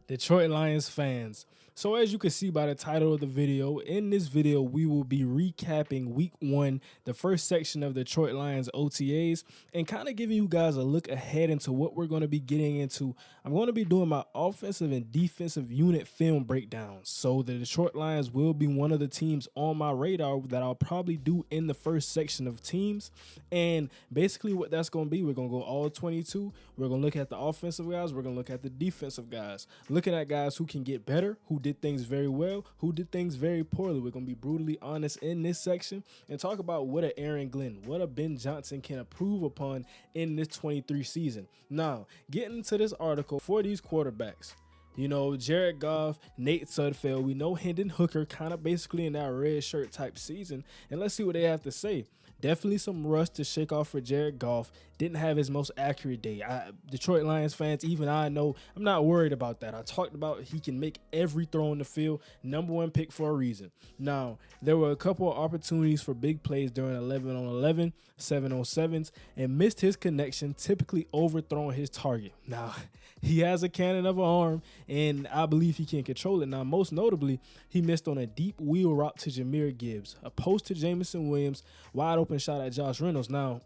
Detroit Lions fans. So as you can see by the title of the video, in this video we will be recapping week 1, the first section of the Detroit Lions OTAs, and kind of giving you guys a look ahead into what we're going to be getting into. I'm going to be doing my offensive and defensive unit film breakdowns. So the Detroit Lions will be one of the teams on my radar that I'll probably do in the first section of teams. And basically what that's going to be, we're going to go all 22. We're going to look at the offensive guys. We're going to look at the defensive guys. Looking at guys who can get better, who did things very well, who did things very poorly. We're going to be brutally honest in this section and talk about what a Aaron Glenn, what a Ben Johnson can improve upon in this 23 season. Now, getting into this article for these quarterbacks, you know, Jared Goff, Nate Sudfeld, we know Hendon Hooker kind of basically in that red shirt type season. And let's see what they have to say. Definitely some rust to shake off for Jared Goff. Didn't have his most accurate day. Detroit Lions fans, even I know, I'm not worried about that. I talked about he can make every throw on the field. #1 pick for a reason. Now, there were a couple of opportunities for big plays during 11-on-11, 7-on-7s, and missed his connection, typically overthrowing his target. Now, he has a cannon of an arm, and I believe he can control it. Now, most notably, he missed on a deep wheel route to Jahmyr Gibbs, a post to Jameson Williams, wide open shot at Josh Reynolds. Now,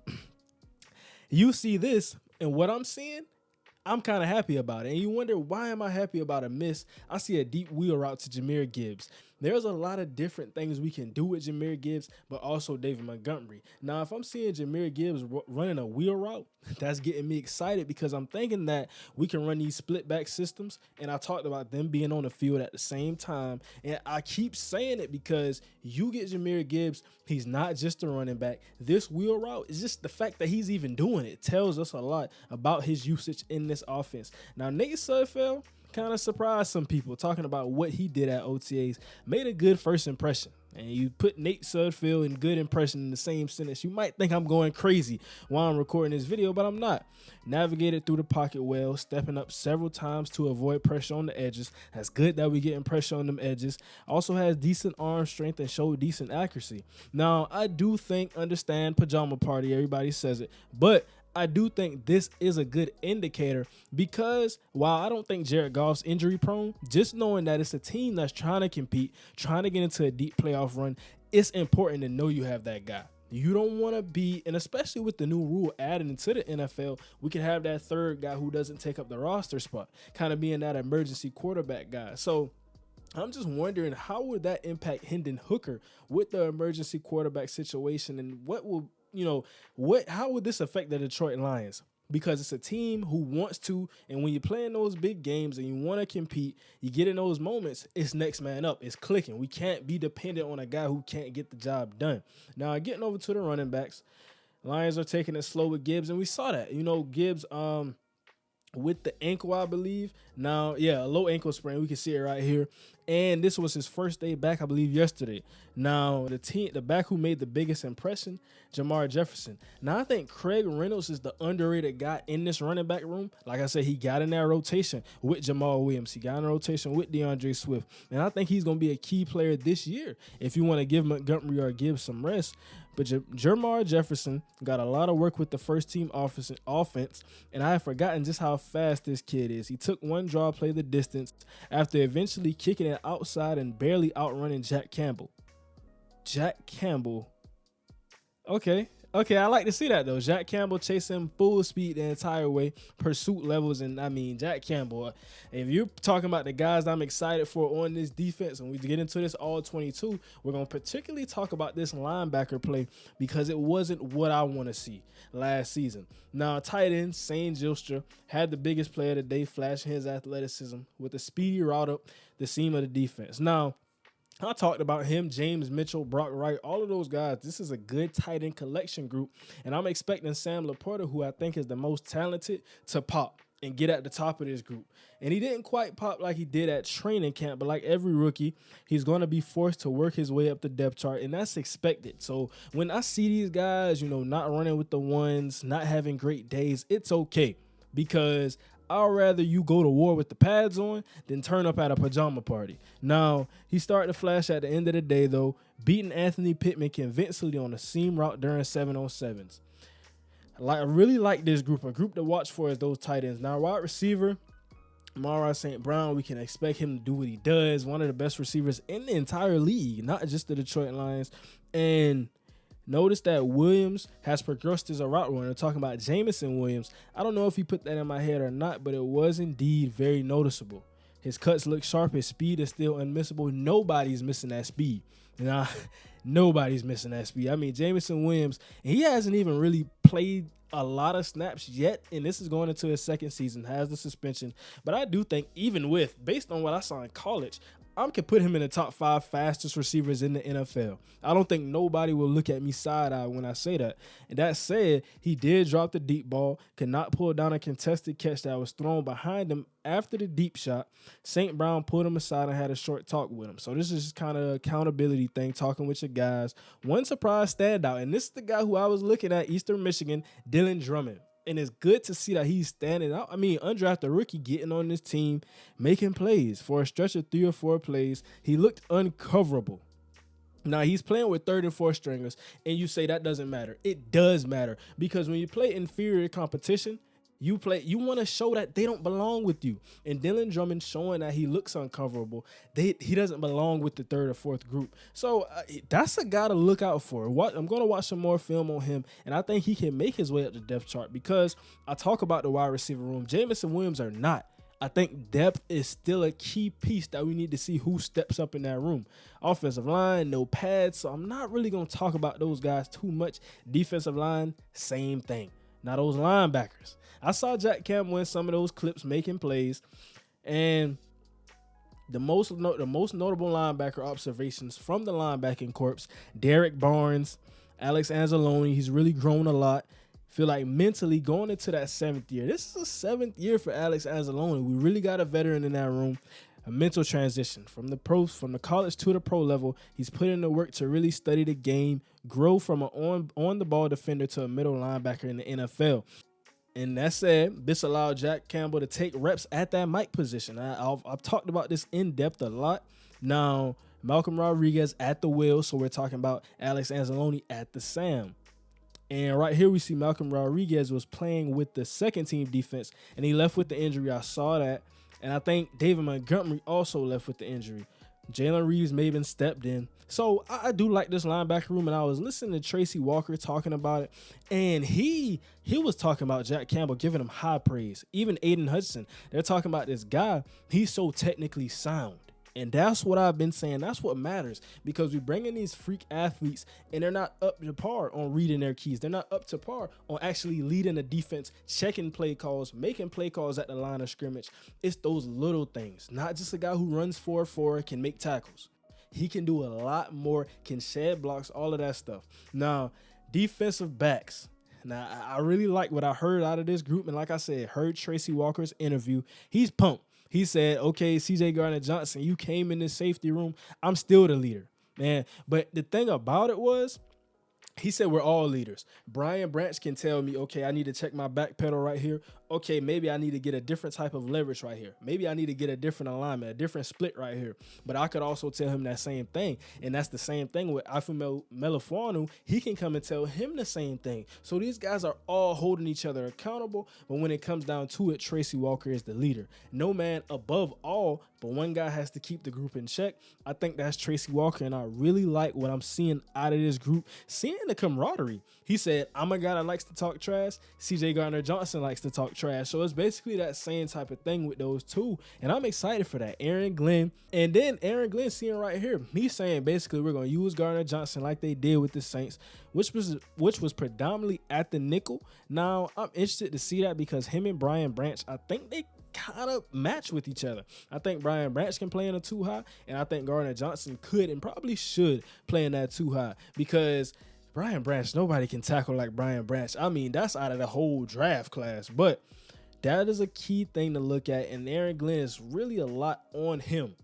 you see this, and what I'm seeing, I'm kind of happy about it. And you wonder, why am I happy about a miss? I see a deep wheel route to Jahmyr Gibbs. There's a lot of different things we can do with Jahmyr Gibbs, but also David Montgomery. Now, if I'm seeing Jahmyr Gibbs running a wheel route, that's getting me excited because I'm thinking that we can run these split back systems. And I talked about them being on the field at the same time. And I keep saying it because you get Jahmyr Gibbs, he's not just a running back. This wheel route is just the fact that he's even doing it tells us a lot about his usage in this offense. Now, Nate Sudfeld kind of surprised some people talking about what he did at OTAs. Made a good first impression. And you put Nate Sudfeld and good impression in the same sentence, you might think I'm going crazy while I'm recording this video, but I'm not. Navigated through the pocket well, stepping up several times to avoid pressure on the edges. That's good that we getting pressure on them edges. Also has decent arm strength and showed decent accuracy. Now, I do think, understand pajama party, everybody says it, but I do think this is a good indicator because while I don't think Jared Goff's injury prone, just knowing that it's a team that's trying to compete, trying to get into a deep playoff run, it's important to know you have that guy. You don't want to be, and especially with the new rule added into the NFL, we can have that third guy who doesn't take up the roster spot, kind of being that emergency quarterback guy. So I'm just wondering, how would that impact Hendon Hooker with the emergency quarterback situation, and what will, how would this affect the Detroit Lions? Because it's a team who wants to, and when you're playing those big games and you want to compete, you get in those moments, it's next man up. It's clicking. We can't be dependent on a guy who can't get the job done. Now, getting over to the running backs, Lions are taking it slow with Gibbs, and we saw that. Gibbs, with the ankle, I believe. Now, yeah, a low ankle sprain. We can see it right here. And this was his first day back, I believe, yesterday. Now, the back who made the biggest impression, Jermar Jefferson. Now, I think Craig Reynolds is the underrated guy in this running back room. Like I said, he got in that rotation with Jamal Williams. He got in a rotation with DeAndre Swift. And I think he's going to be a key player this year if you want to give Montgomery or Gibbs some rest. But Jermar Jefferson got a lot of work with the first team offense, and I had forgotten just how fast this kid is. He took one draw play the distance after eventually kicking it outside and barely outrunning Jack Campbell. Jack Campbell. Okay, I like to see that, though. Jack Campbell chasing full speed the entire way, pursuit levels, and Jack Campbell, if you're talking about the guys I'm excited for on this defense, and we get into this all 22, we're going to particularly talk about this linebacker play because it wasn't what I want to see last season. Now, tight end, Sane Gilstra, had the biggest play of the day, flashing his athleticism with a speedy route up the seam of the defense. Now, I talked about him, James Mitchell, Brock Wright, all of those guys. This is a good tight end collection group, and I'm expecting Sam Laporta, who I think is the most talented, to pop and get at the top of this group. And he didn't quite pop like he did at training camp, but like every rookie, he's going to be forced to work his way up the depth chart, and that's expected. So when I see these guys, not running with the ones, not having great days, it's okay because I'd rather you go to war with the pads on than turn up at a pajama party. Now, he started to flash at the end of the day, though, beating Anthony Pittman convincingly on a seam route during 7-on-7s. I really like this group. A group to watch for is those tight ends. Now, wide receiver, Amon-Ra St. Brown, we can expect him to do what he does. One of the best receivers in the entire league, not just the Detroit Lions. And notice that Williams has progressed as a route runner. Talking about Jamison Williams, I don't know if he put that in my head or not, but it was indeed very noticeable. His cuts look sharp. His speed is still unmissable. Nobody's missing that speed. Nah, nobody's missing that speed. I mean, Jamison Williams, he hasn't even really played a lot of snaps yet, and this is going into his second season, has the suspension. But I do think, even with, based on what I saw in college, I could put him in the top 5 fastest receivers in the NFL. I don't think nobody will look at me side-eye when I say that. And that said, he did drop the deep ball, could not pull down a contested catch that was thrown behind him after the deep shot. St. Brown pulled him aside and had a short talk with him. So this is just kind of an accountability thing, talking with your guys. One surprise standout, and this is the guy who I was looking at, Eastern Michigan, Dylan Drummond. And it's good to see that he's standing out. I mean, undrafted rookie getting on this team, making plays. For a stretch of 3 or 4 plays, he looked uncoverable. Now, he's playing with 3rd and 4th stringers, and you say that doesn't matter. It does matter, because when you play inferior competition, you want to show that they don't belong with you. And Dylan Drummond showing that he looks uncoverable. He doesn't belong with the 3rd or 4th group. So that's a guy to look out for. I'm going to watch some more film on him, and I think he can make his way up the depth chart, because I talk about the wide receiver room. Jamison Williams are not. I think depth is still a key piece that we need to see who steps up in that room. Offensive line, no pads, so I'm not really going to talk about those guys too much. Defensive line, same thing. Now those linebackers. I saw Jack Campbell in some of those clips making plays, and the most notable linebacker observations from the linebacking corps: Derek Barnes, Alex Anzalone. He's really grown a lot. Feel like mentally going into that 7th year. This is a 7th year for Alex Anzalone. We really got a veteran in that room. A mental transition from the college to the pro level. He's put in the work to really study the game, grow from an on the ball defender to a middle linebacker in the NFL. And that said, this allowed Jack Campbell to take reps at that Mike position. I've talked about this in depth a lot. Now, Malcolm Rodriguez at the wheel, so we're talking about Alex Anzalone at the Sam. And right here we see Malcolm Rodriguez was playing with the second team defense, and he left with the injury. I saw that. And I think David Montgomery also left with the injury. Jalen Reeves-Maybin stepped in. So I do like this linebacker room, and I was listening to Tracy Walker talking about it, and he was talking about Jack Campbell, giving him high praise. Even Aiden Hutchinson, they're talking about this guy. He's so technically sound. And that's what I've been saying. That's what matters, because we bring in these freak athletes and they're not up to par on reading their keys. They're not up to par on actually leading the defense, checking play calls, making play calls at the line of scrimmage. It's those little things, not just a guy who runs 4-4, can make tackles. He can do a lot more, can shed blocks, all of that stuff. Now, defensive backs. Now, I really like what I heard out of this group. And like I said, heard Tracy Walker's interview. He's pumped. He said, okay, CJ Gardner-Johnson, you came in this safety room. I'm still the leader, man. But the thing about it was, he said we're all leaders. Brian Branch can tell me, okay, I need to check my back pedal right here. Okay, maybe I need to get a different type of leverage right here. Maybe I need to get a different alignment, a different split right here. But I could also tell him that same thing. And that's the same thing with Ifeatu Melifonwu. He can come and tell him the same thing. So these guys are all holding each other accountable. But when it comes down to it, Tracy Walker is the leader. No man above all, but one guy has to keep the group in check. I think that's Tracy Walker, and I really like what I'm seeing out of this group. Seeing the camaraderie. He said, I'm a guy that likes to talk trash. CJ Gardner-Johnson likes to talk trash. So it's basically that same type of thing with those two. And I'm excited for that. Aaron Glenn. And then Aaron Glenn seeing right here, he's saying basically we're going to use Gardner-Johnson like they did with the Saints, which was predominantly at the nickel. Now, I'm interested to see that, because him and Brian Branch, I think they kind of match with each other. I think Brian Branch can play in a 2 high, and I think Gardner-Johnson could and probably should play in that 2 high, because Brian Branch, nobody can tackle like Brian Branch. I mean, that's out of the whole draft class, but that is a key thing to look at, and Aaron Glenn is really a lot on him.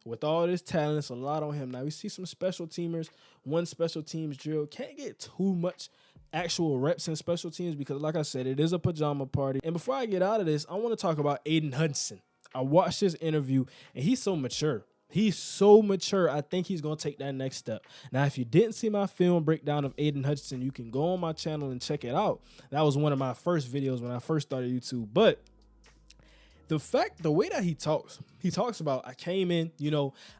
With all this talent, it's a lot on him. Now, we see some special teamers, one special teams drill. Can't get too much actual reps in special teams because, like I said, it is a pajama party. And before I get out of this, I want to talk about Aiden Hutchinson. I watched his interview, and he's so mature. He's so mature. I think he's going to take that next step. Now, if you didn't see my film breakdown of Aiden Hutchinson, you can go on my channel and check it out. That was one of my first videos when I first started YouTube. But the way that he talks about, I came in,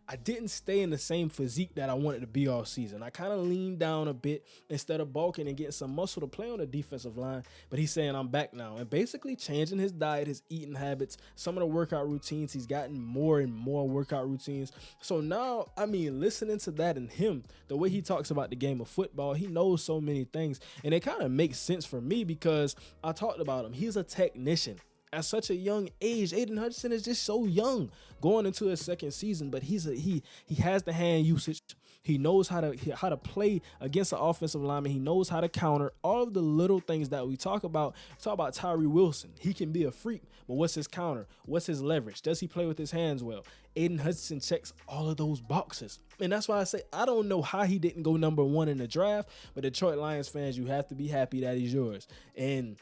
I didn't stay in the same physique that I wanted to be all season. I kind of leaned down a bit instead of bulking and getting some muscle to play on the defensive line. But he's saying I'm back now, and basically changing his diet, his eating habits, some of the workout routines. He's gotten more and more workout routines. So now, listening to that and him, the way he talks about the game of football, he knows so many things, and it kind of makes sense for me because I talked about him. He's a technician. At such a young age, Aiden Hutchinson is just so young going into his second season, but he has the hand usage. He knows how to play against an offensive lineman. He knows how to counter all of the little things that we talk about. Talk about Tyree Wilson. He can be a freak, but what's his counter? What's his leverage? Does he play with his hands well? Aiden Hutchinson checks all of those boxes. And that's why I say I don't know how he didn't go number 1 in the draft, but Detroit Lions fans, you have to be happy that he's yours. And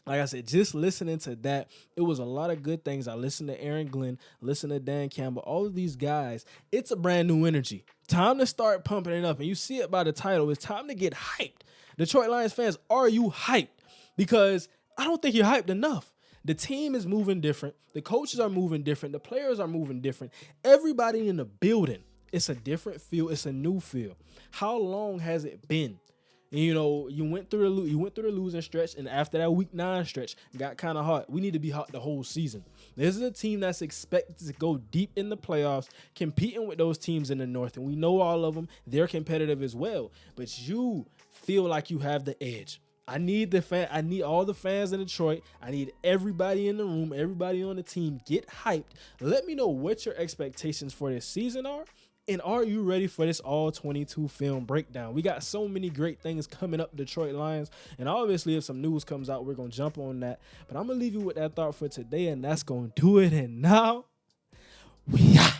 like I said, just listening to that, it was a lot of good things. I listened to Aaron Glenn, listened to Dan Campbell, all of these guys. It's a brand new energy. Time to start pumping it up. And you see it by the title. It's time to get hyped. Detroit Lions fans, are you hyped? Because I don't think you're hyped enough. The team is moving different. The coaches are moving different. The players are moving different. Everybody in the building, it's a different feel. It's a new feel. How long has it been? And, you went through the losing stretch, and after that week 9 stretch, got kind of hot. We need to be hot the whole season. This is a team that's expected to go deep in the playoffs, competing with those teams in the North, and we know all of them. They're competitive as well, but you feel like you have the edge. I need all the fans in Detroit. I need everybody in the room, everybody on the team, get hyped. Let me know what your expectations for this season are. And are you ready for this all 22 film breakdown? We got so many great things coming up, Detroit Lions. And obviously, if some news comes out, we're going to jump on that. But I'm going to leave you with that thought for today, and that's going to do it. And now, we out.